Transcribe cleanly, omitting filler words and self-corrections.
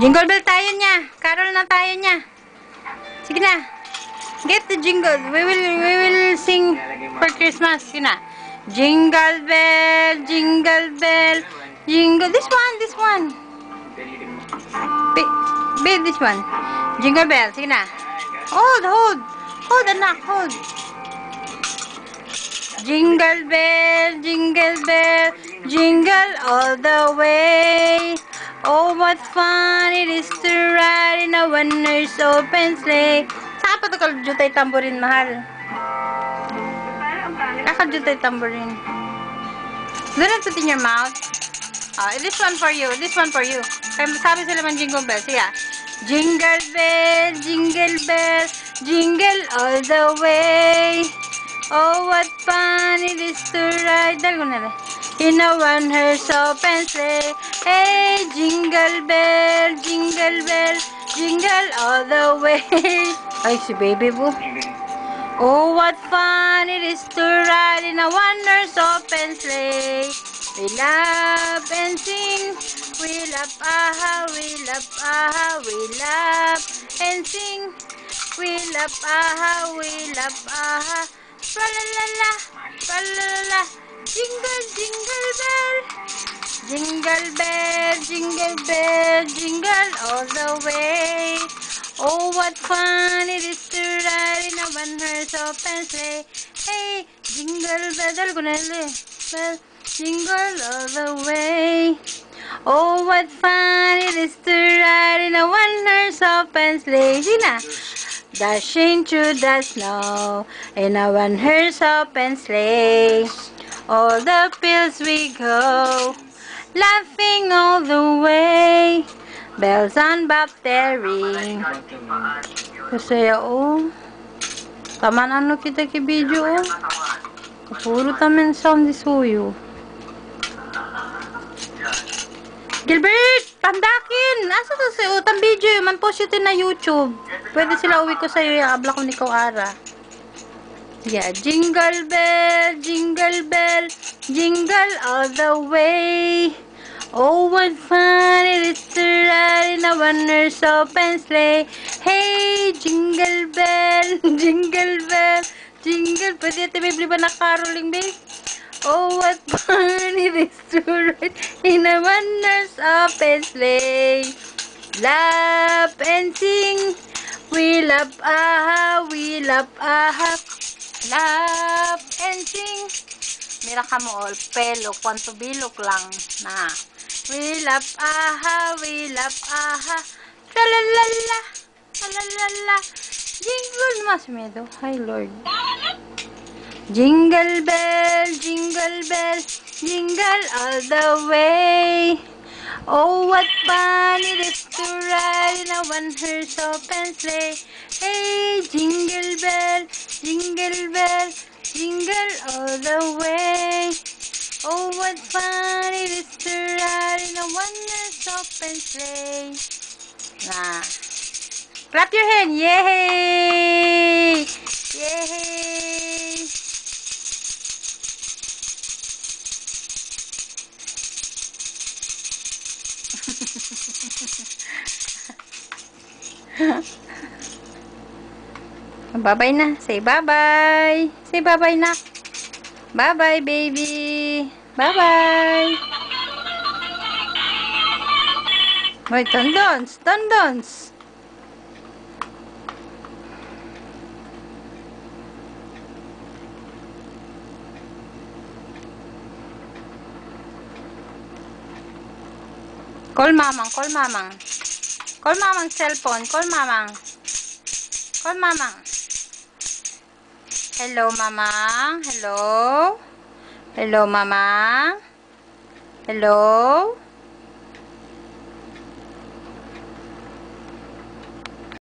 Jingle bell tayo niya. Carol na tayo niya. Sige na. Get the jingle. We will sing for Christmas. Sige na. Jingle bell, jingle bell, jingle. This one. Babe, this one. Jingle bell. Sige na. Hold, anak, hold. Jingle bell, jingle all the way. Oh, what fun it is to ride in a one-horse open sleigh. Saan pa ito kaljutay tamborin, mahal? Nakaljutay tamborin. Do not put in your mouth. This one for you. Kaya sabi sila man jingle bell. Sige. Jingle bell, jingle all the way. Oh, what fun it is to ride. In a one-horse open sleigh. Hey, jingle bell, jingle all the way. Ay, si baby boo. Oh, what fun it is to ride in a one-horse open sleigh. We laugh and sing. We laugh, aha, we laugh, aha, we laugh and sing. We laugh, aha, we laugh, aha. Tra-la-la-la, tra-la-la-la. Jingle, jingle bell. Jingle bell, jingle all the way. Oh, what fun it is to ride in a one-horse open sleigh. Hey, jingle bell, jingle all the way. Oh, what fun it is to ride in a one-horse open sleigh. Sina? Dashing through the snow in a one-horse open sleigh. All the fields we go, laughing all the way. Bells on bobtail ring. Kasaya Taman ano kita ki video Kapuro taman sound isuyo. Gilbert! Tandakin! Asa to sa utang video? Man post yun na YouTube. Pwede sila uwi ko sa'yo yung abla ko ni Kawara. Yeah, jingle bell, jingle all the way. Oh, what fun it is to ride in a one-horse open sleigh. Hey, jingle bell, jingle. Pwede ito bibli ba na caroling, babe? Oh, what fun it is to ride in a one-horse open sleigh. Laugh and sing. We laugh, aha, we laugh, aha. Laugh and sing. Mira ka mo all pelo, kwanto bilok lang na. We laugh, aha, we laugh, aha. Tralalala, tralalala. Jingle mas medo. Hi, Lord. Jingle bell, jingle all the way. Oh, what fun it is to ride in a one-horse open sleigh. Hey, jingle bell, jingle all the way. Oh, what fun it is to ride in a one-horse open sleigh. Nah. Clap your hand. Yay! Yay! Bye-bye na. Say bye-bye. Say bye-bye na. Bye-bye, baby. Bye-bye. Hoy, tandons. Call mamang. Call mamang cellphone. Call mamang. Hello, mamang. Hello, mamang. Hello.